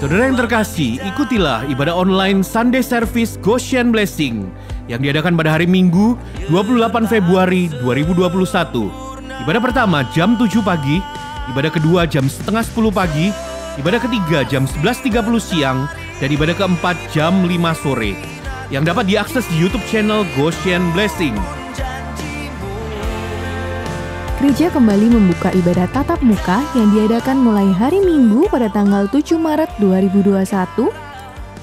Saudara yang terkasih, ikutilah ibadah online Sunday Service Goshen Blessing yang diadakan pada hari Minggu 28 Februari 2021. Ibadah pertama jam 7 pagi, ibadah kedua jam setengah 10 pagi, ibadah ketiga jam 11.30 siang, dan ibadah keempat jam 5 sore. Yang dapat diakses di YouTube channel Goshen Blessing. Gereja kembali membuka ibadah tatap muka yang diadakan mulai hari Minggu pada tanggal 7 Maret 2021.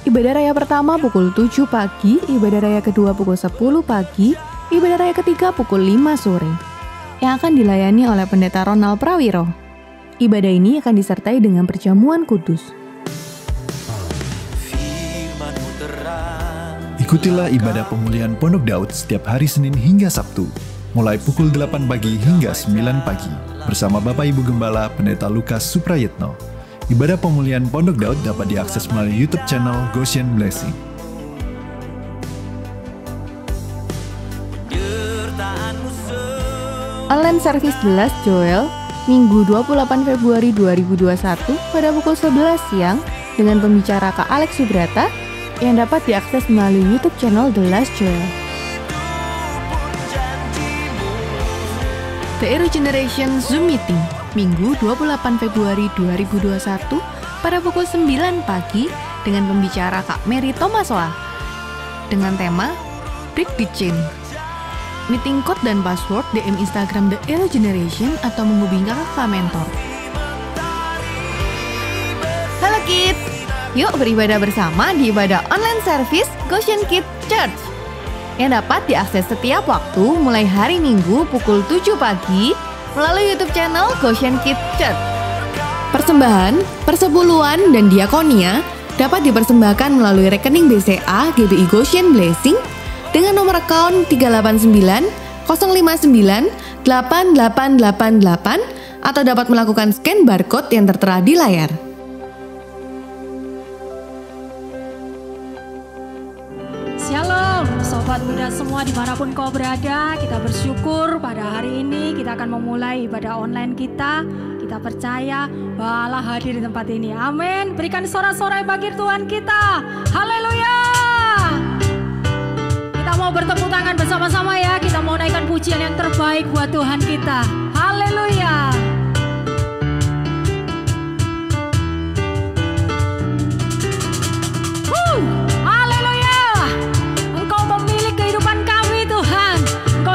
Ibadah raya pertama pukul 7 pagi, ibadah raya kedua pukul 10 pagi, ibadah raya ketiga pukul 5 sore. Yang akan dilayani oleh Pendeta Ronald Prawiro. Ibadah ini akan disertai dengan perjamuan kudus. Ikutilah ibadah pemulihan Pondok Daud setiap hari Senin hingga Sabtu, mulai pukul 8 pagi hingga 9 pagi, bersama Bapak Ibu Gembala Pendeta Lukas Suprayitno. Ibadah pemulihan Pondok Daud dapat diakses melalui YouTube channel Goshen Blessing. Online service The Last Joel, Minggu 28 Februari 2021 pada pukul 11 siang dengan pembicara Kak Alex Subrata yang dapat diakses melalui YouTube channel The Last Joel. The Hero Generation Zoom Meeting, Minggu 28 Februari 2021 pada pukul 9 pagi dengan pembicara Kak Mary Thomasoa dengan tema Break the Chain. Meeting code dan password DM Instagram The Hero Generation atau menghubungi Kak Mentor. Halo Kids, yuk beribadah bersama di ibadah online service Goshen Kids Church yang dapat diakses setiap waktu mulai hari Minggu pukul 7 pagi melalui YouTube channel Goshen Kids Church. Persembahan, persepuluhan, dan diakonia dapat dipersembahkan melalui rekening BCA GBI Goshen Blessing dengan nomor account 389 059 8888 atau dapat melakukan scan barcode yang tertera di layar. Shalom, sobat muda semua dimanapun kau berada. Kita bersyukur pada hari ini kita akan memulai ibadah online kita. Kita percaya bahwa Allah hadir di tempat ini. Amin. Berikan sorak-sorai bagi Tuhan kita. Haleluya. Kita mau bertepuk tangan bersama-sama ya. Kita mau naikkan pujian yang terbaik buat Tuhan kita. Haleluya.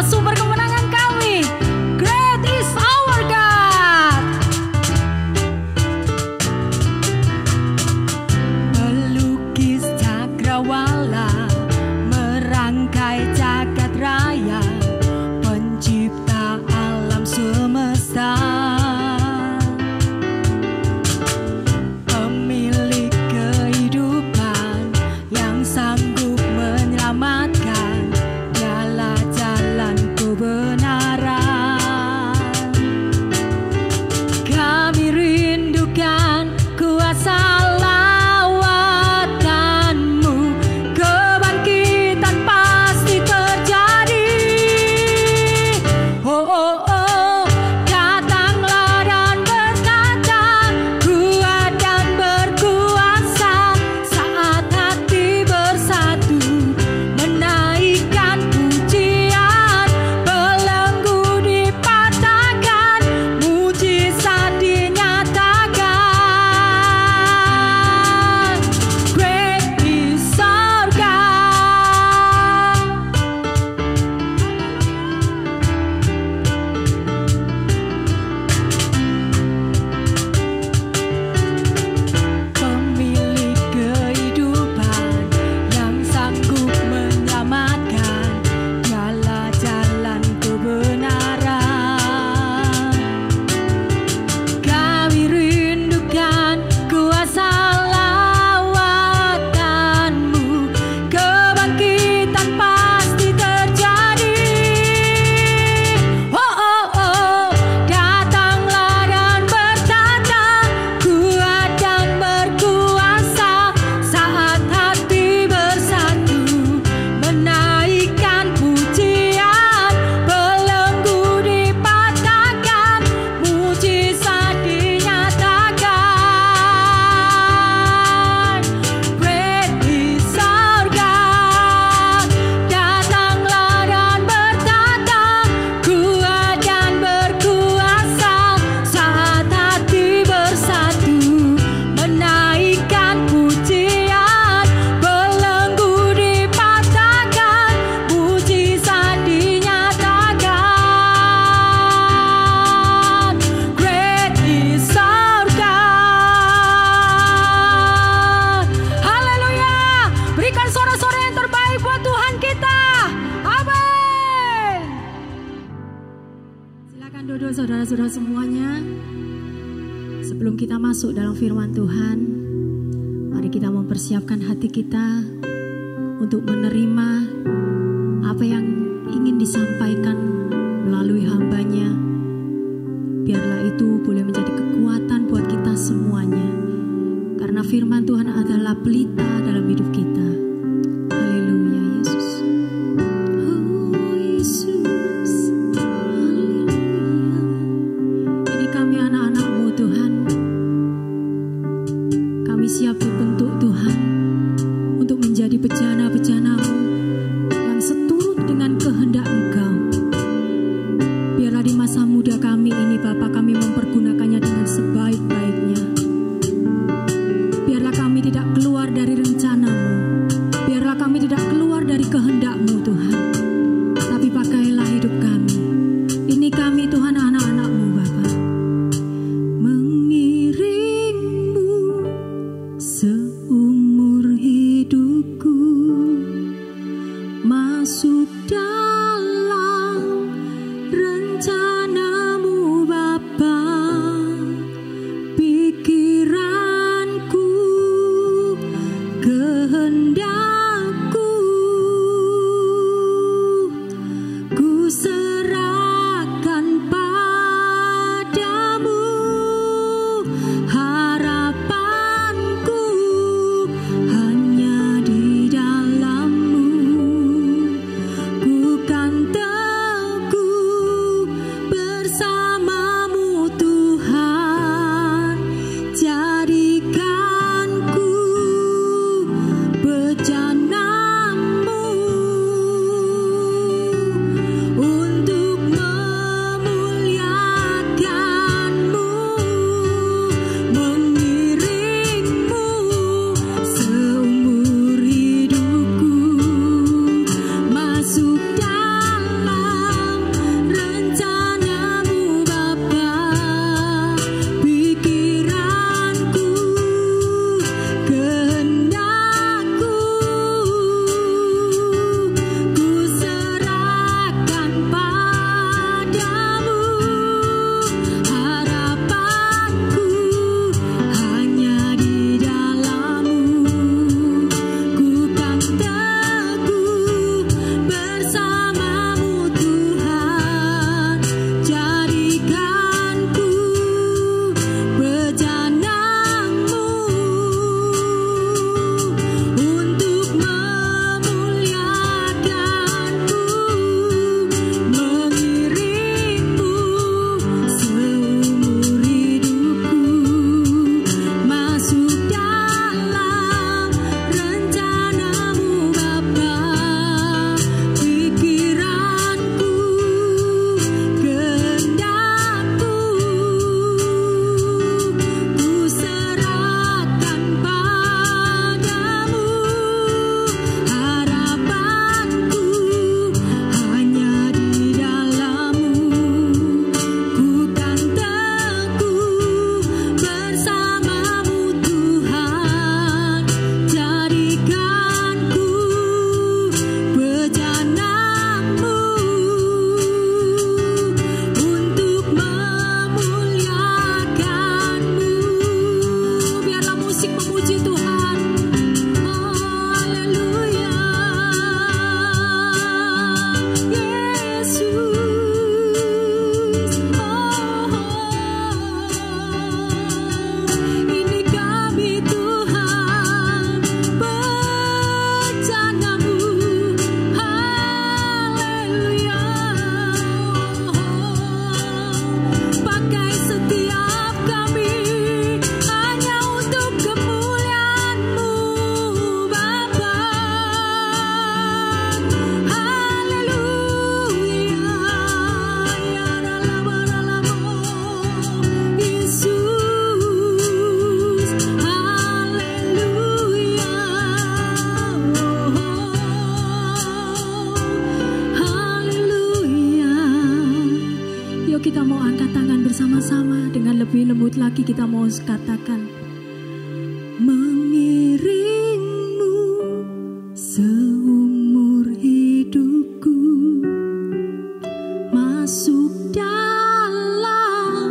Sumber kemenangan kami, great is our God. Melukis cakrawala, merangkai jagat raya, pencipta alam semesta, pemilik kehidupan yang sanggup menyelamatkan. Kebenaran, kami rindukan kuasa lawatan-Mu, kebangkitan pasti terjadi. Oh, oh, oh, datanglah dan berkata, kuat dan berkuasa, saat hati bersatu, menaikkan pujian. Belenggu dipatahkan, mujizat dinyatakan. semuanya. Sebelum kita masuk dalam firman Tuhan, mari kita mempersiapkan hati kita untuk menerima apa yang ingin disampaikan melalui hamba-Nya. Biarlah itu boleh menjadi kekuatan buat kita semuanya, karena firman Tuhan adalah pelita dalam hidup kita. Haleluya Yesus. Oh Yesus, haleluya. Ini kami anak-anak-Mu Tuhan. Kami siap dibentuk Tuhan untuk menjadi bejana-bejana-Mu yang seturut dengan kehendak Engkau. Biarlah di masa muda kami ini Bapa, kami mempergunakannya dengan sebaik-baiknya. Biarlah kami tidak keluar dari rencana-Mu, biarlah kami tidak keluar dari kehendak-Mu Tuhan, tapi pakailah hidup kami. Ini kami Tuhan, anak-anak-Mu Bapa. Mengiring-Mu seumur hidupku, masuk dalam rencana-Mu Bapa. Pikiranku, kehendakku, ku serahkan padamu. Harapanku hanya di dalam-Mu. Ku kan teguh bersama-Mu Tuhan. Jadikanku bejana-Mu untuk memuliakan-Mu. Mengiring-Mu seumur hidupku, masuk dalam rencana-Mu Bapa. Pikiranku, kehendakku, ku serahkan padamu. Harapanku hanya di dalam-Mu. Ku kan teguh bersama-Mu Tuhan. Jadikanku bejana-Mu untuk memuliakan-Mu. Mengiring-Mu seumur hidupku, masuk dalam rencana-Mu Bapa. Pikiranku, kehendakku, ku serahkan padamu. Harapanku hanya di dalam-Mu. Ku kan teguh bersama-Mu Tuhan. Jadikanku bejana-Mu untuk memuliakan-Mu. Biarlah musik memuji Tuhan. Haleluya. Yesus. Ini kami Tuhan, bejana-Mu. Haleluya. Pakai setiap kami hanya untuk kemuliaan-Mu Bapa. Haleluya. Ya dalam Yesus. Haleluya. Haleluya. Yuk kita mau angkat tangan bersama-sama, dengan lebih lembut lagi kita mau katakan, mengiring-Mu seumur hidupku, masuk dalam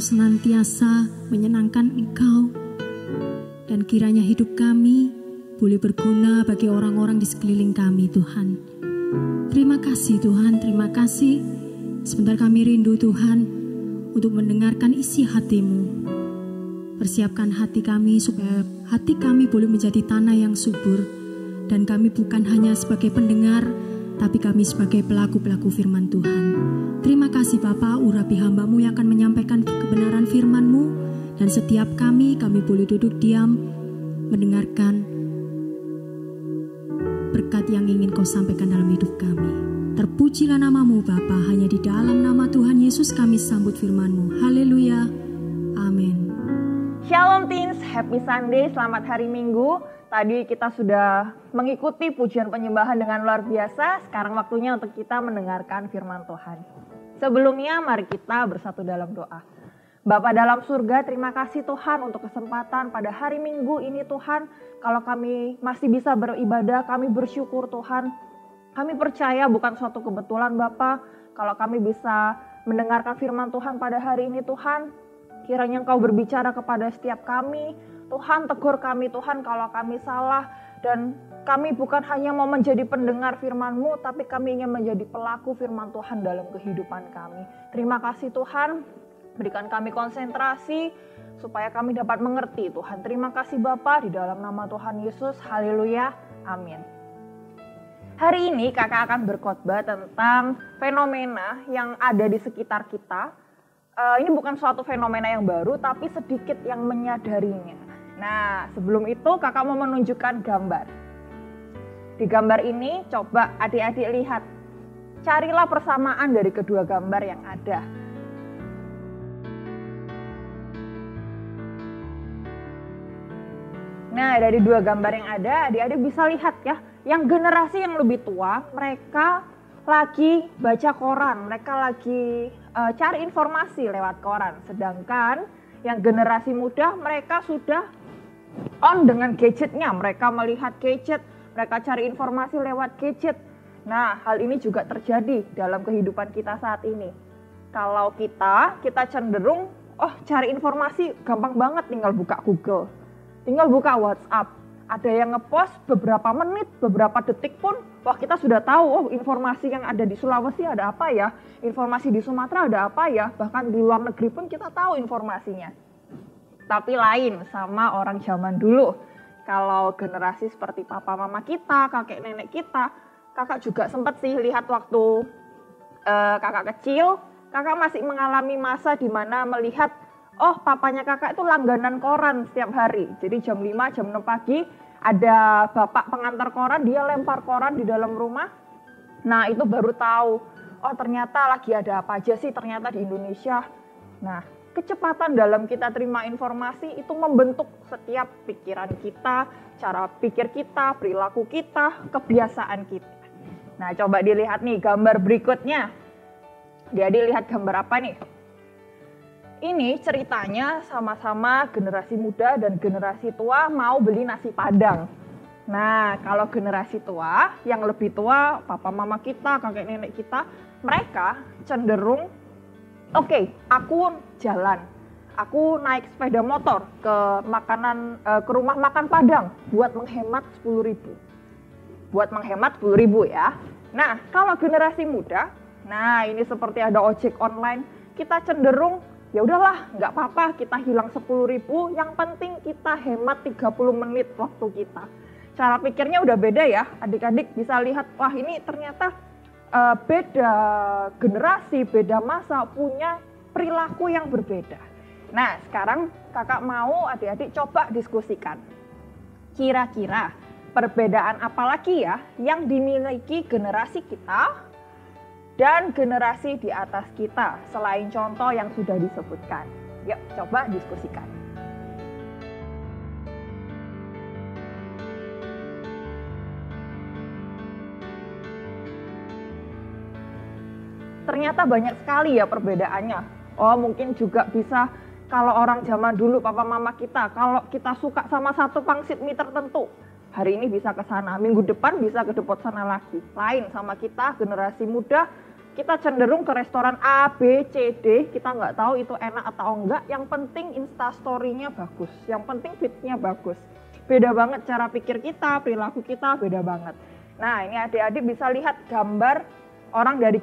boleh senantiasa menyenangkan Engkau. Dan kiranya hidup kami boleh berguna bagi orang-orang di sekeliling kami, Tuhan. Terima kasih Tuhan, terima kasih. Sebentar kami rindu Tuhan untuk mendengarkan isi hati-Mu. Persiapkan hati kami supaya hati kami boleh menjadi tanah yang subur. Dan kami bukan hanya sebagai pendengar, tapi kami sebagai pelaku-pelaku firman Tuhan. Terima kasih Bapa, urapi hamba-Mu yang akan menyampaikan kebenaran firman-Mu. Dan setiap kami boleh duduk diam, mendengarkan berkat yang ingin Kau sampaikan dalam hidup kami. Terpujilah nama-Mu Bapa, hanya di dalam nama Tuhan Yesus kami sambut firman-Mu. Haleluya, amin. Shalom Teens, Happy Sunday, selamat hari Minggu. Tadi kita sudah mengikuti pujian penyembahan dengan luar biasa. Sekarang waktunya untuk kita mendengarkan firman Tuhan. Sebelumnya mari kita bersatu dalam doa. Bapa dalam surga, terima kasih Tuhan untuk kesempatan pada hari Minggu ini Tuhan. Kalau kami masih bisa beribadah, kami bersyukur Tuhan. Kami percaya bukan suatu kebetulan Bapa. Kalau kami bisa mendengarkan firman Tuhan pada hari ini Tuhan, kiranya Engkau berbicara kepada setiap kami. Tuhan tegur kami Tuhan kalau kami salah. Dan kami bukan hanya mau menjadi pendengar firman-Mu, tapi kami ingin menjadi pelaku firman Tuhan dalam kehidupan kami. Terima kasih Tuhan. Berikan kami konsentrasi supaya kami dapat mengerti Tuhan. Terima kasih Bapa, di dalam nama Tuhan Yesus. Haleluya. Amin. Hari ini kakak akan berkhotbah tentang fenomena yang ada di sekitar kita. Ini bukan suatu fenomena yang baru, tapi sedikit yang menyadarinya. Nah, sebelum itu kakak mau menunjukkan gambar. Di gambar ini coba adik-adik lihat. Carilah persamaan dari kedua gambar yang ada. Nah, dari dua gambar yang ada, adik-adik bisa lihat ya, yang generasi yang lebih tua, mereka lagi baca koran, mereka lagi cari informasi lewat koran. Sedangkan yang generasi muda, mereka sudah on dengan gadgetnya, mereka melihat gadget, mereka cari informasi lewat gadget. Nah, hal ini juga terjadi dalam kehidupan kita saat ini. Kalau kita cenderung, cari informasi gampang banget, tinggal buka Google. Tinggal buka WhatsApp, ada yang ngepost beberapa menit, beberapa detik pun, kita sudah tahu, informasi yang ada di Sulawesi ada apa ya, informasi di Sumatera ada apa ya, bahkan di luar negeri pun kita tahu informasinya. Tapi lain sama orang zaman dulu, kalau generasi seperti papa mama kita, kakek nenek kita, kakak juga sempat sih lihat waktu kakak kecil, kakak masih mengalami masa di mana melihat papanya kakak itu langganan koran setiap hari. Jadi jam 5, jam 6 pagi ada bapak pengantar koran, dia lempar koran di dalam rumah. Nah, itu baru tahu, ternyata lagi ada apa aja sih ternyata di Indonesia. Nah, kecepatan dalam kita terima informasi itu membentuk setiap pikiran kita, cara pikir kita, perilaku kita, kebiasaan kita. Nah, coba dilihat nih gambar berikutnya. Jadi lihat gambar apa nih? Ini ceritanya sama-sama generasi muda dan generasi tua mau beli nasi Padang. Nah, kalau generasi tua, yang lebih tua, papa mama kita, kakek nenek kita, mereka cenderung, aku jalan. Aku naik sepeda motor ke rumah makan Padang buat menghemat 10.000. Buat menghemat 10.000 ya. Nah, kalau generasi muda, ini seperti ada ojek online, kita cenderung ya udahlah, nggak apa-apa kita hilang 10.000, yang penting kita hemat 30 menit waktu kita. Cara pikirnya udah beda ya, adik-adik bisa lihat, wah ini ternyata beda generasi, beda masa, punya perilaku yang berbeda. Nah, sekarang kakak mau adik-adik coba diskusikan. Kira-kira perbedaan apa lagi ya yang dimiliki generasi kita dan generasi di atas kita, selain contoh yang sudah disebutkan. Yuk, coba diskusikan. Ternyata banyak sekali ya perbedaannya. Mungkin juga bisa kalau orang zaman dulu, papa mama kita, kalau kita suka sama satu pangsit mie tertentu, hari ini bisa ke sana, minggu depan bisa ke depot sana lagi. Lain sama kita, generasi muda, kita cenderung ke restoran A, B, C, D, kita nggak tahu itu enak atau enggak. Yang penting instastory-nya bagus, yang penting feed-nya bagus. Beda banget cara pikir kita, perilaku kita beda banget. Nah, ini adik-adik bisa lihat gambar orang dari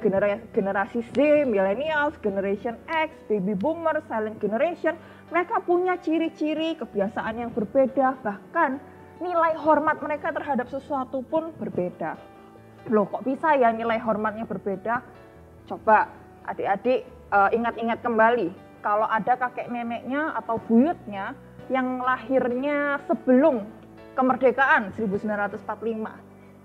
generasi Z, millennials, generation X, baby boomer, silent generation. Mereka punya ciri-ciri, kebiasaan yang berbeda, bahkan nilai hormat mereka terhadap sesuatu pun berbeda. Loh, kok bisa ya nilai hormatnya berbeda? Coba adik-adik ingat-ingat kembali, kalau ada kakek neneknya atau buyutnya yang lahirnya sebelum kemerdekaan 1945,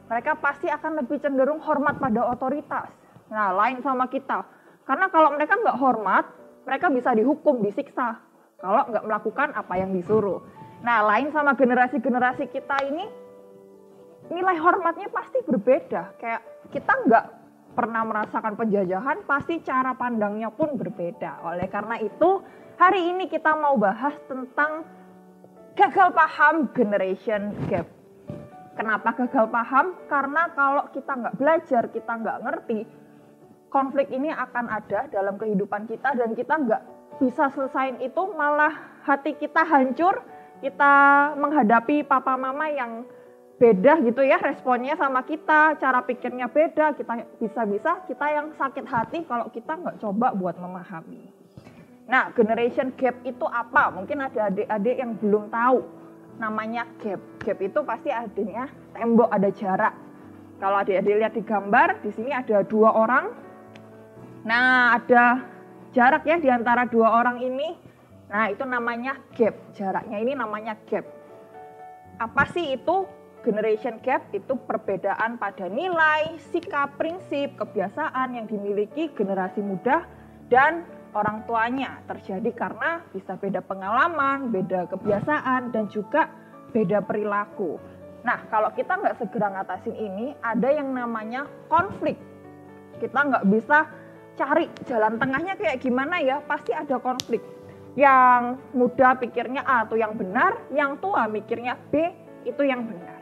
mereka pasti akan lebih cenderung hormat pada otoritas. Nah, lain sama kita. Karena kalau mereka nggak hormat, mereka bisa dihukum, disiksa kalau nggak melakukan apa yang disuruh. Nah, lain sama generasi-generasi kita ini, nilai hormatnya pasti berbeda. Kayak kita nggak pernah merasakan penjajahan, pasti cara pandangnya pun berbeda. Oleh karena itu, hari ini kita mau bahas tentang gagal paham generation gap. Kenapa gagal paham? Karena kalau kita nggak belajar, kita nggak ngerti, konflik ini akan ada dalam kehidupan kita dan kita nggak bisa selesaiin itu, malah hati kita hancur, kita menghadapi papa mama yang beda gitu ya responnya sama kita, cara pikirnya beda, kita bisa-bisa kita yang sakit hati kalau kita nggak coba buat memahami. Nah, generation gap itu apa? Mungkin ada adik-adik yang belum tahu namanya gap. Gap itu pasti artinya tembok, ada jarak. Kalau adik-adik lihat di gambar, di sini ada 2 orang. Nah, ada jarak ya di antara 2 orang ini. Nah, itu namanya gap. Jaraknya ini namanya gap. Apa sih itu? Generation gap itu perbedaan pada nilai, sikap, prinsip, kebiasaan yang dimiliki generasi muda dan orang tuanya. Terjadi karena bisa beda pengalaman, beda kebiasaan, dan juga beda perilaku. Nah, kalau kita nggak segera ngatasin ini, ada yang namanya konflik. Kita nggak bisa cari jalan tengahnya kayak gimana ya, pasti ada konflik. Yang muda pikirnya A itu yang benar, yang tua mikirnya B itu yang benar.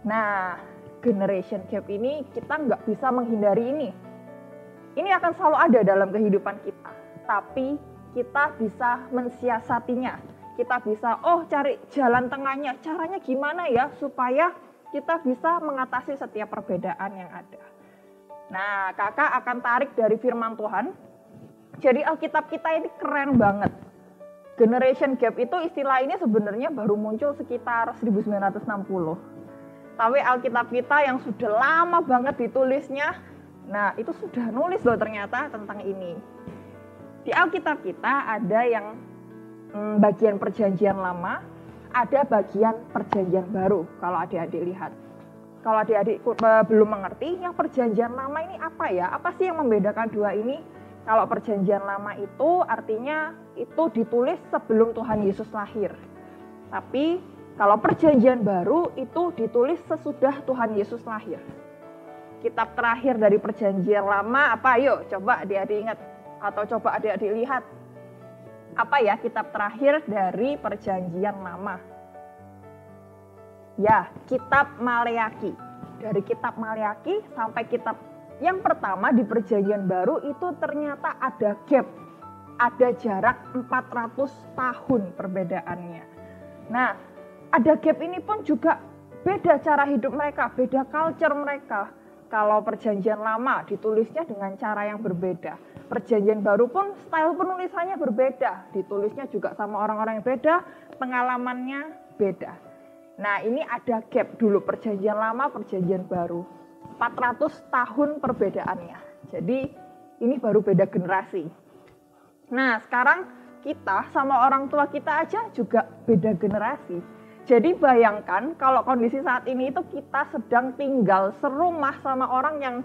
Nah, generation gap ini kita nggak bisa menghindari ini. Ini akan selalu ada dalam kehidupan kita. Tapi kita bisa mensiasatinya. Kita bisa, cari jalan tengahnya. Caranya gimana ya supaya kita bisa mengatasi setiap perbedaan yang ada. Nah, kakak akan tarik dari firman Tuhan. Jadi Alkitab kita ini keren banget. Generation gap itu istilah ini sebenarnya baru muncul sekitar 1960. Tapi Alkitab kita yang sudah lama banget ditulisnya, nah itu sudah nulis loh ternyata tentang ini. Di Alkitab kita ada yang bagian perjanjian lama, ada bagian perjanjian baru kalau adik-adik lihat. Kalau adik-adik belum mengerti, yang perjanjian lama ini apa ya? Apa sih yang membedakan dua ini? Kalau perjanjian lama itu artinya itu ditulis sebelum Tuhan Yesus lahir. Tapi kalau perjanjian baru itu ditulis sesudah Tuhan Yesus lahir. Kitab terakhir dari perjanjian lama apa? Yuk coba adik-adik ingat atau coba adik-adik lihat. Apa ya kitab terakhir dari perjanjian lama? Ya, kitab Maleaki. Dari kitab Maleaki sampai kitab yang pertama di perjanjian baru itu ternyata ada gap. Ada jarak 400 tahun perbedaannya. Nah, ada gap ini pun juga beda cara hidup mereka, beda culture mereka. Kalau perjanjian lama ditulisnya dengan cara yang berbeda. Perjanjian baru pun style penulisannya berbeda. Ditulisnya juga sama orang-orang yang beda, pengalamannya beda. Nah, ini ada gap dulu perjanjian lama, perjanjian baru. 400 tahun perbedaannya. Jadi ini baru beda generasi. Nah, sekarang kita sama orang tua kita aja juga beda generasi. Jadi bayangkan kalau kondisi saat ini itu kita sedang tinggal serumah sama orang yang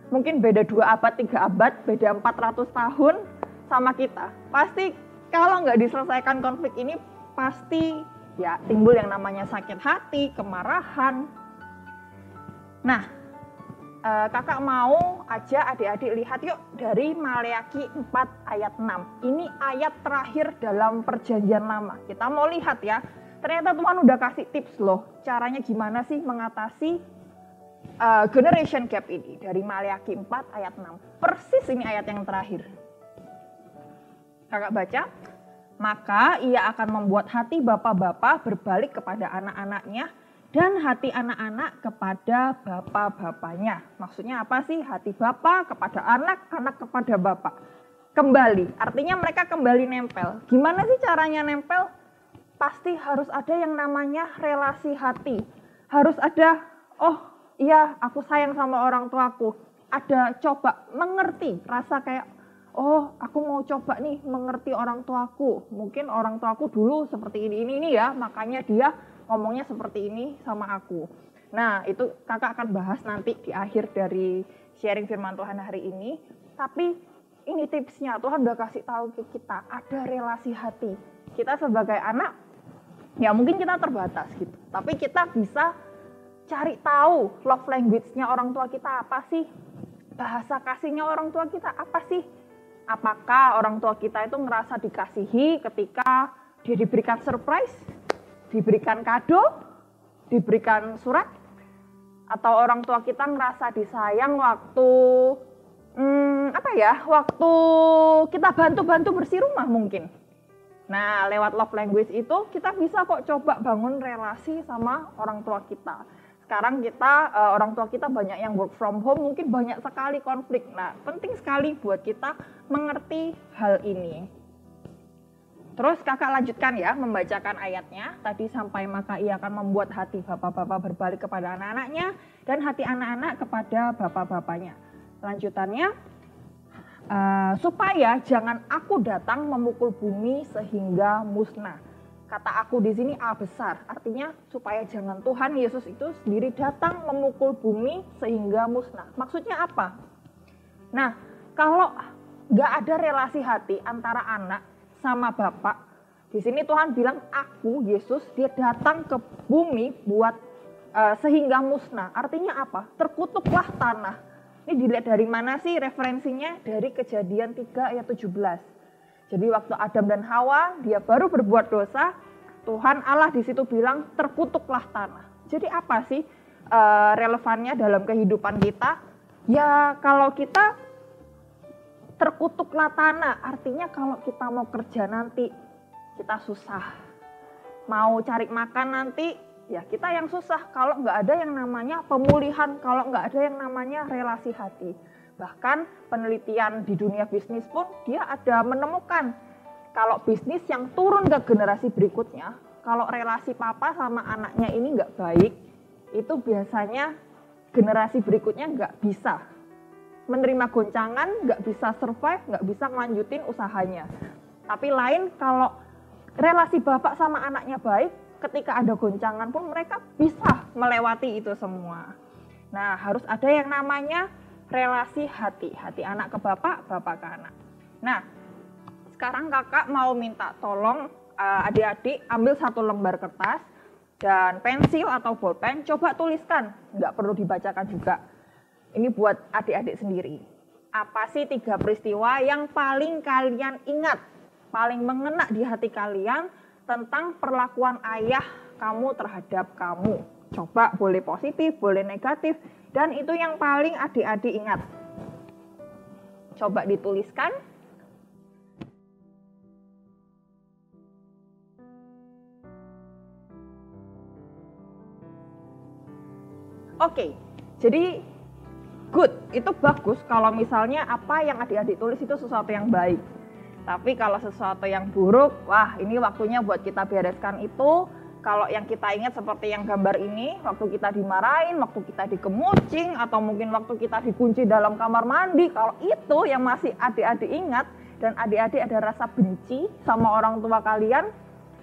mungkin beda 2 abad, 3 abad, beda 400 tahun sama kita. Pasti kalau nggak diselesaikan konflik ini pasti ya timbul yang namanya sakit hati, kemarahan. Nah, kakak mau aja adik-adik lihat yuk dari Maleaki 4 ayat 6. Ini ayat terakhir dalam perjanjian lama. Kita mau lihat ya. Ternyata Tuhan udah kasih tips loh, caranya gimana sih mengatasi generation gap ini dari Maleakhi 4 ayat 6. Persis ini ayat yang terakhir. Kakak baca, maka ia akan membuat hati bapak-bapak berbalik kepada anak-anaknya dan hati anak-anak kepada bapak-bapaknya. Maksudnya apa sih? Hati bapak kepada anak, anak kepada bapak. Kembali, artinya mereka kembali nempel. Gimana sih caranya nempel? Pasti harus ada yang namanya relasi hati. Harus ada, oh iya aku sayang sama orang tuaku. Ada coba mengerti, rasa kayak, oh aku mau coba nih mengerti orang tuaku. Mungkin orang tuaku dulu seperti ini ya, makanya dia ngomongnya seperti ini sama aku. Nah itu kakak akan bahas nanti di akhir dari sharing firman Tuhan hari ini. Tapi ini tipsnya, Tuhan udah kasih tahu ke kita, ada relasi hati. Kita sebagai anak, ya mungkin kita terbatas gitu. Tapi kita bisa cari tahu love language-nya orang tua kita apa sih? Bahasa kasihnya orang tua kita apa sih? Apakah orang tua kita itu ngerasa dikasihi ketika dia diberikan surprise, diberikan kado, diberikan surat? Atau orang tua kita ngerasa disayang waktu waktu kita bantu-bantu bersih rumah mungkin. Nah, lewat love language itu kita bisa kok coba bangun relasi sama orang tua kita. Sekarang kita, orang tua kita banyak yang work from home, mungkin banyak sekali konflik. Nah, penting sekali buat kita mengerti hal ini. Terus kakak lanjutkan ya, membacakan ayatnya. Tadi sampai maka ia akan membuat hati bapak-bapak berbalik kepada anak-anaknya, dan hati anak-anak kepada bapak-bapaknya. Lanjutannya, supaya jangan aku datang memukul bumi sehingga musnah. Kata aku di sini A besar, artinya supaya jangan Tuhan Yesus itu sendiri datang memukul bumi sehingga musnah. Maksudnya apa? Nah, kalau nggak ada relasi hati antara anak sama bapak, di sini Tuhan bilang aku Yesus dia datang ke bumi buat sehingga musnah. Artinya apa? Terkutuklah tanah. Ini dilihat dari mana sih referensinya? Dari Kejadian 3 ayat 17. Jadi waktu Adam dan Hawa dia baru berbuat dosa, Tuhan Allah di situ bilang terkutuklah tanah. Jadi apa sih relevannya dalam kehidupan kita? Ya kalau kita terkutuklah tanah, artinya kalau kita mau kerja nanti kita susah. Mau cari makan nanti ya kita yang susah kalau nggak ada yang namanya pemulihan, kalau nggak ada yang namanya relasi hati. Bahkan penelitian di dunia bisnis pun dia ada menemukan kalau bisnis yang turun ke generasi berikutnya, kalau relasi papa sama anaknya ini nggak baik, itu biasanya generasi berikutnya nggak bisa menerima goncangan, nggak bisa survive, nggak bisa melanjutin usahanya. Tapi lain kalau relasi bapak sama anaknya baik, ketika ada goncangan pun mereka bisa melewati itu semua. Nah, harus ada yang namanya relasi hati. Hati anak ke bapak, bapak ke anak. Nah, sekarang kakak mau minta tolong adik-adik ambil satu lembar kertas dan pensil atau bolpen, coba tuliskan. Nggak perlu dibacakan juga. Ini buat adik-adik sendiri. Apa sih 3 peristiwa yang paling kalian ingat, paling mengena di hati kalian tentang perlakuan ayah kamu terhadap kamu? Coba boleh positif, boleh negatif, dan itu yang paling adik-adik ingat. Coba dituliskan. Oke, jadi good, itu bagus kalau misalnya apa yang adik-adik tulis itu sesuatu yang baik. Tapi kalau sesuatu yang buruk, wah ini waktunya buat kita bereskan itu. Kalau yang kita ingat seperti yang gambar ini, waktu kita dimarahin, waktu kita dikemucing, atau mungkin waktu kita dikunci dalam kamar mandi, kalau itu yang masih adik-adik ingat, dan adik-adik ada rasa benci sama orang tua kalian,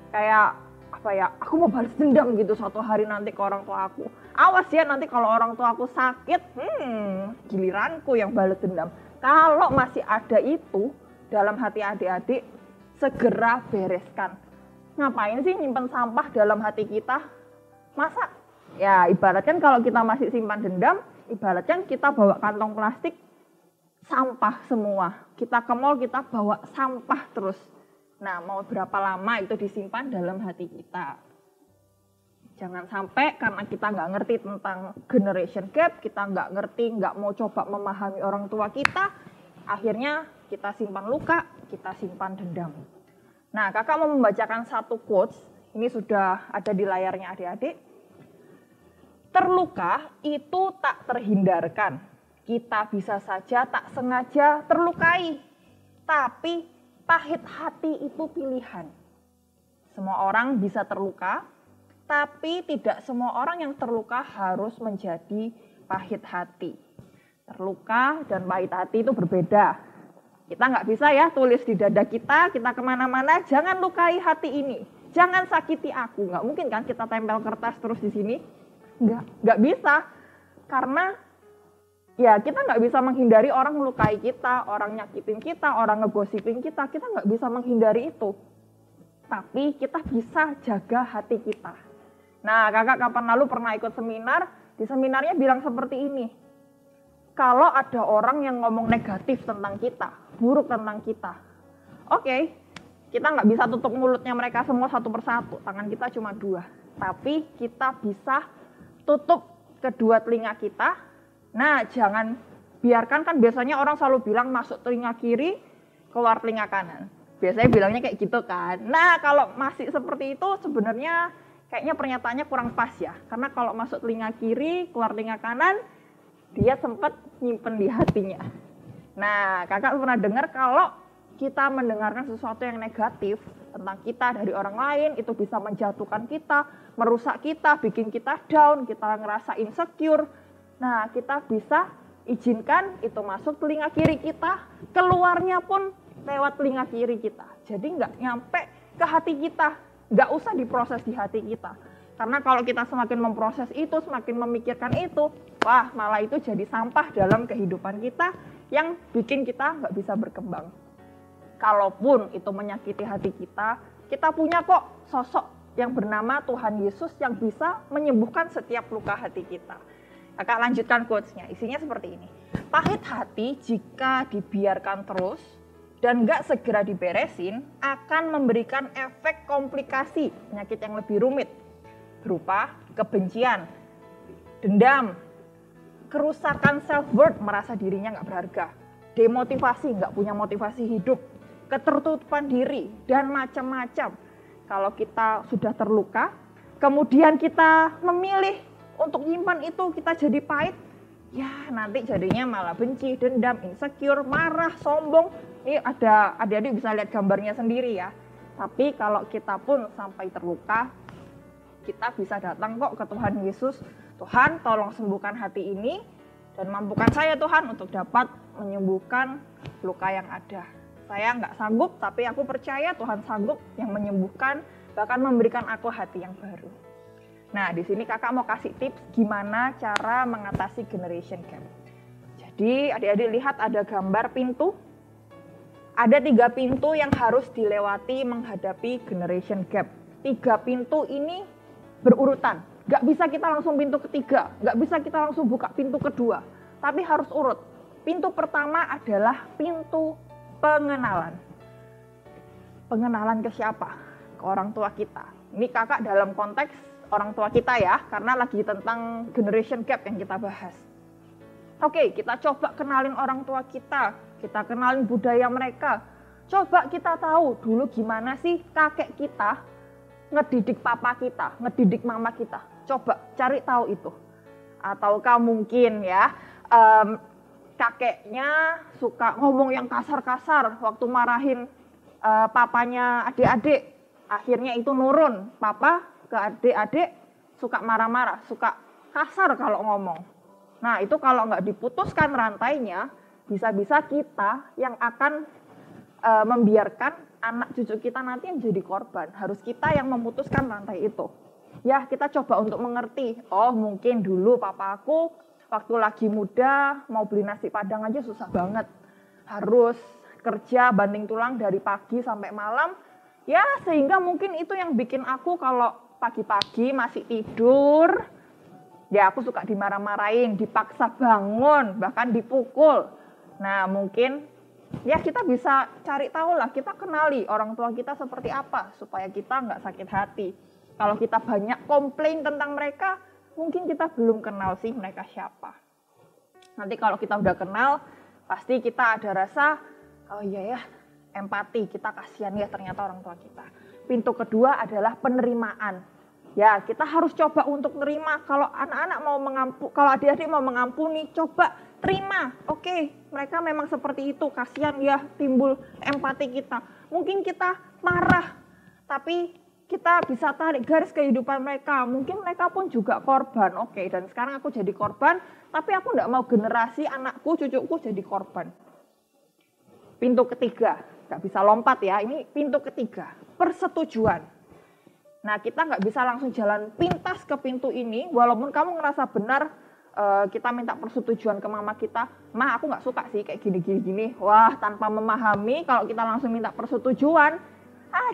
kayak apa ya, aku mau balas dendam gitu suatu hari nanti ke orang tua aku. Awas ya nanti kalau orang tua aku sakit, giliranku yang balas dendam. Kalau masih ada itu dalam hati adik-adik, segera bereskan. Ngapain sih nyimpen sampah dalam hati kita? Masa? Ya ibaratkan kalau kita masih simpan dendam, ibaratkan kita bawa kantong plastik, sampah semua. Kita ke mall, kita bawa sampah terus. Nah mau berapa lama itu disimpan dalam hati kita? Jangan sampai karena kita nggak ngerti tentang generation gap, kita nggak ngerti, nggak mau coba memahami orang tua kita, akhirnya kita simpan luka, kita simpan dendam. Nah, kakak mau membacakan satu quotes, ini sudah ada di layarnya adik-adik. Terluka itu tak terhindarkan, kita bisa saja tak sengaja terlukai, tapi pahit hati itu pilihan. Semua orang bisa terluka, tapi tidak semua orang yang terluka harus menjadi pahit hati. Terluka dan pahit hati itu berbeda. Kita nggak bisa ya tulis di dada kita kemana-mana, jangan lukai hati ini, jangan sakiti aku. Nggak mungkin kan kita tempel kertas terus di sini? Nggak bisa. Karena ya kita nggak bisa menghindari orang melukai kita, orang nyakitin kita, orang ngegosipin kita nggak bisa menghindari itu. Tapi kita bisa jaga hati kita. Nah, kakak kapan lalu pernah ikut seminar, di seminarnya bilang seperti ini. Kalau ada orang yang ngomong negatif tentang kita, buruk tentang kita, oke, kita nggak bisa tutup mulutnya mereka semua satu persatu, tangan kita cuma 2. Tapi kita bisa tutup kedua telinga kita. Nah, jangan biarkan, kan biasanya orang selalu bilang masuk telinga kiri, keluar telinga kanan. Biasanya bilangnya kayak gitu kan. Nah, kalau masih seperti itu sebenarnya kayaknya pernyataannya kurang pas ya. Karena kalau masuk telinga kiri, keluar telinga kanan, dia sempat nyimpen di hatinya. Nah, kakak pernah dengar kalau kita mendengarkan sesuatu yang negatif tentang kita dari orang lain, itu bisa menjatuhkan kita, merusak kita, bikin kita down, kita ngerasa insecure. Nah, kita bisa izinkan itu masuk telinga kiri kita, keluarnya pun lewat telinga kiri kita. Jadi nggak nyampe ke hati kita, nggak usah diproses di hati kita. Karena kalau kita semakin memproses itu, semakin memikirkan itu, wah malah itu jadi sampah dalam kehidupan kita yang bikin kita nggak bisa berkembang. Kalaupun itu menyakiti hati kita, kita punya kok sosok yang bernama Tuhan Yesus yang bisa menyembuhkan setiap luka hati kita. Kakak lanjutkan quotes-nya, isinya seperti ini. Pahit hati jika dibiarkan terus dan nggak segera diberesin akan memberikan efek komplikasi penyakit yang lebih rumit berupa kebencian, dendam, kerusakan self-worth, merasa dirinya nggak berharga, demotivasi, nggak punya motivasi hidup, ketertutupan diri, dan macam-macam. Kalau kita sudah terluka, kemudian kita memilih untuk nyimpan itu, kita jadi pahit, ya nanti jadinya malah benci, dendam, insecure, marah, sombong. Ini ada adik-adik bisa lihat gambarnya sendiri ya. Tapi kalau kita pun sampai terluka, kita bisa datang kok ke Tuhan Yesus. Tuhan, tolong sembuhkan hati ini dan mampukan saya Tuhan untuk dapat menyembuhkan luka yang ada. Saya nggak sanggup, tapi aku percaya Tuhan sanggup yang menyembuhkan, bahkan memberikan aku hati yang baru. Nah, di sini kakak mau kasih tips gimana cara mengatasi generation gap. Jadi adik-adik lihat ada gambar pintu. Ada 3 pintu yang harus dilewati menghadapi generation gap. 3 pintu ini berurutan. Nggak bisa kita langsung pintu ketiga, nggak bisa kita langsung buka pintu kedua. Tapi harus urut. Pintu pertama adalah pintu pengenalan. Pengenalan ke siapa? Ke orang tua kita. Ini kakak dalam konteks orang tua kita ya, karena lagi tentang generation gap yang kita bahas. Oke, kita coba kenalin orang tua kita kenalin budaya mereka. Coba kita tahu dulu gimana sih kakek kita ngedidik papa kita, ngedidik mama kita. Coba cari tahu itu. Ataukah mungkin ya, kakeknya suka ngomong yang kasar-kasar waktu marahin papanya adik-adik. Akhirnya itu nurun, papa ke adik-adik suka marah-marah, suka kasar kalau ngomong. Nah itu kalau nggak diputuskan rantainya, bisa-bisa kita yang akan membiarkan anak cucu kita nanti yang jadi korban. Harus kita yang memutuskan rantai itu. Ya kita coba untuk mengerti, oh mungkin dulu papa aku waktu lagi muda mau beli nasi padang aja susah banget. Harus kerja banting tulang dari pagi sampai malam. Ya sehingga mungkin itu yang bikin aku kalau pagi-pagi masih tidur, ya aku suka dimarah-marahin, dipaksa bangun, bahkan dipukul. Nah mungkin ya kita bisa cari tahu lah, kita kenali orang tua kita seperti apa supaya kita nggak sakit hati. Kalau kita banyak komplain tentang mereka, mungkin kita belum kenal sih mereka siapa. Nanti kalau kita udah kenal, pasti kita ada rasa, oh iya ya, empati, kita kasihan ya ternyata orang tua kita. Pintu kedua adalah penerimaan. Ya, kita harus coba untuk nerima. Kalau anak-anak mau kalau adik-adik mau mengampuni, coba terima. Oke, mereka memang seperti itu, kasihan ya, timbul empati kita. Mungkin kita marah, tapi kita bisa tarik garis kehidupan mereka. Mungkin mereka pun juga korban. Oke, dan sekarang aku jadi korban, tapi aku enggak mau generasi anakku, cucuku jadi korban. Pintu ketiga, nggak bisa lompat ya, ini pintu ketiga, persetujuan. Nah, kita nggak bisa langsung jalan pintas ke pintu ini, walaupun kamu ngerasa benar, kita minta persetujuan ke mama kita, "Ma, aku nggak suka sih kayak gini-gini." Wah, tanpa memahami, kalau kita langsung minta persetujuan,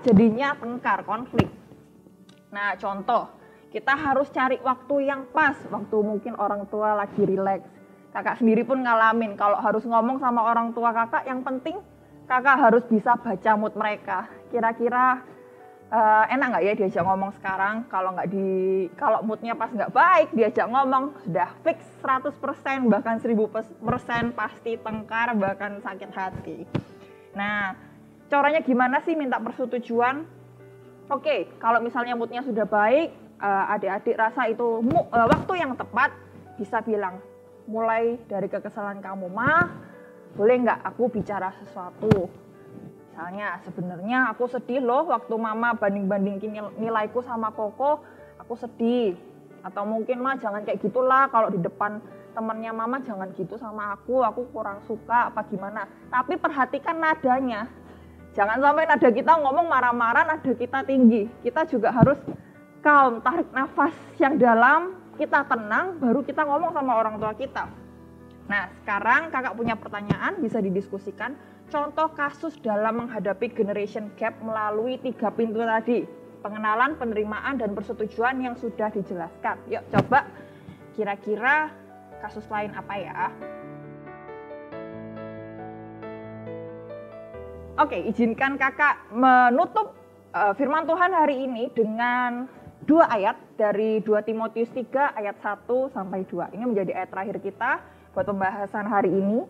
jadinya tengkar, konflik. Nah, contoh, kita harus cari waktu yang pas, waktu mungkin orang tua lagi rileks. Kakak sendiri pun ngalamin, kalau harus ngomong sama orang tua kakak, yang penting kakak harus bisa baca mood mereka. Kira-kira enak nggak ya diajak ngomong sekarang? Kalau moodnya pas nggak baik, diajak ngomong sudah fix 100%, bahkan 1000% pasti tengkar, bahkan sakit hati. Nah, caranya gimana sih minta persetujuan? Oke, kalau misalnya moodnya sudah baik, adik-adik rasa itu waktu yang tepat, bisa bilang, mulai dari kekesalan kamu, "Ma, boleh nggak aku bicara sesuatu? Misalnya, sebenarnya aku sedih loh waktu mama banding-bandingin nilaiku sama Koko, aku sedih. Atau mungkin, Ma, jangan kayak gitulah, kalau di depan temennya mama jangan gitu sama aku kurang suka, apa gimana." Tapi perhatikan nadanya. Jangan sampai nada kita ngomong marah-marah, nada kita tinggi. Kita juga harus calm, tarik nafas yang dalam, kita tenang, baru kita ngomong sama orang tua kita. Nah, sekarang kakak punya pertanyaan, bisa didiskusikan. Contoh kasus dalam menghadapi generation gap melalui 3 pintu tadi. Pengenalan, penerimaan, dan persetujuan yang sudah dijelaskan. Yuk coba, kira-kira kasus lain apa ya? Oke, izinkan kakak menutup firman Tuhan hari ini dengan 2 ayat dari 2 Timotius 3 ayat 1-2. Ini menjadi ayat terakhir kita buat pembahasan hari ini.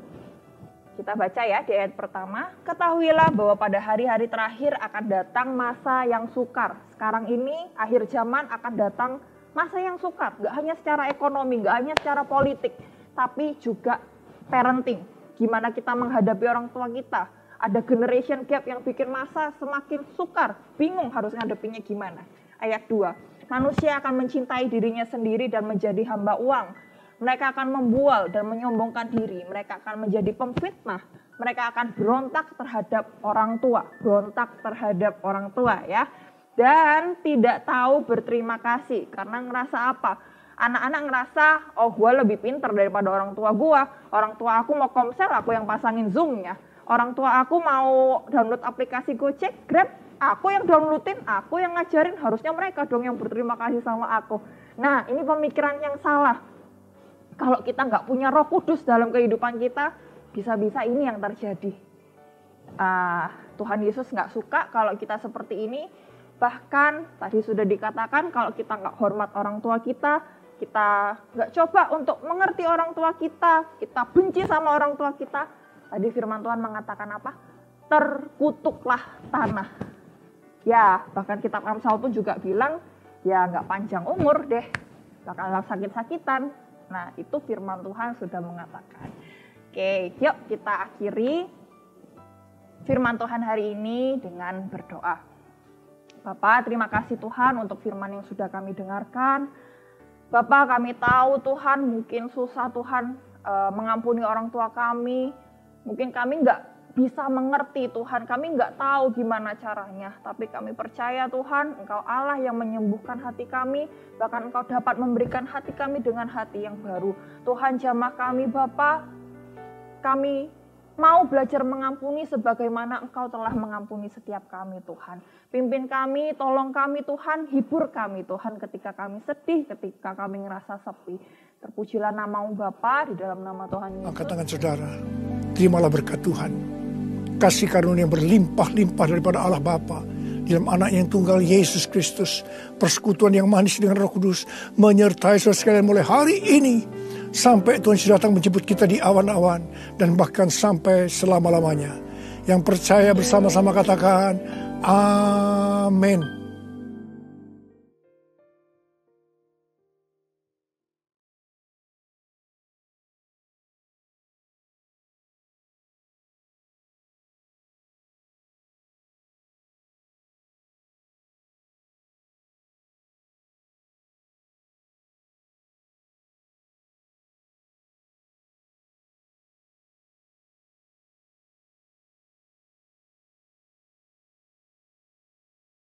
Kita baca ya di ayat pertama. "Ketahuilah bahwa pada hari-hari terakhir akan datang masa yang sukar." Sekarang ini akhir zaman akan datang masa yang sukar. Gak hanya secara ekonomi, gak hanya secara politik, tapi juga parenting. Gimana kita menghadapi orang tua kita. Ada generation gap yang bikin masa semakin sukar. Bingung harus ngadepinnya gimana. Ayat 2. "Manusia akan mencintai dirinya sendiri dan menjadi hamba uang. Mereka akan membual dan menyombongkan diri. Mereka akan menjadi pemfitnah. Mereka akan berontak terhadap orang tua." Berontak terhadap orang tua ya. "Dan tidak tahu berterima kasih." Karena ngerasa apa? Anak-anak ngerasa, oh gue lebih pintar daripada orang tua gue. Orang tua aku mau komsel, aku yang pasangin Zoom-nya. Orang tua aku mau download aplikasi Gojek, Grab, aku yang downloadin, aku yang ngajarin. Harusnya mereka dong yang berterima kasih sama aku. Nah, ini pemikiran yang salah. Kalau kita nggak punya Roh Kudus dalam kehidupan kita, bisa-bisa ini yang terjadi. Tuhan Yesus nggak suka kalau kita seperti ini. Bahkan tadi sudah dikatakan kalau kita nggak hormat orang tua kita nggak coba untuk mengerti orang tua kita benci sama orang tua kita. Tadi firman Tuhan mengatakan apa? Terkutuklah tanah. Ya, bahkan kitab Amsal pun juga bilang, ya nggak panjang umur deh, bakal sakit-sakitan. Nah, itu firman Tuhan sudah mengatakan. Oke, yuk kita akhiri firman Tuhan hari ini dengan berdoa. Bapa, terima kasih Tuhan untuk firman yang sudah kami dengarkan. Bapa, kami tahu Tuhan mungkin susah Tuhan mengampuni orang tua kami. Mungkin kami nggak bisa mengerti Tuhan, kami nggak tahu gimana caranya. Tapi kami percaya Tuhan, Engkau Allah yang menyembuhkan hati kami. Bahkan Engkau dapat memberikan hati kami dengan hati yang baru. Tuhan, jamah kami Bapa, kami mau belajar mengampuni sebagaimana Engkau telah mengampuni setiap kami Tuhan. Pimpin kami, tolong kami Tuhan, hibur kami Tuhan ketika kami sedih, ketika kami ngerasa sepi. Terpujilah nama-Mu Bapa, di dalam nama Tuhan Yesus. Angkat tangan saudara, terimalah berkat Tuhan. Kasih karunia yang berlimpah-limpah daripada Allah Bapa, dalam anaknya yang tunggal Yesus Kristus, persekutuan yang manis dengan Roh Kudus menyertai saudara sekalian mulai hari ini sampai Tuhan Yesus datang menjemput kita di awan-awan dan bahkan sampai selama-lamanya. Yang percaya bersama-sama katakan amin.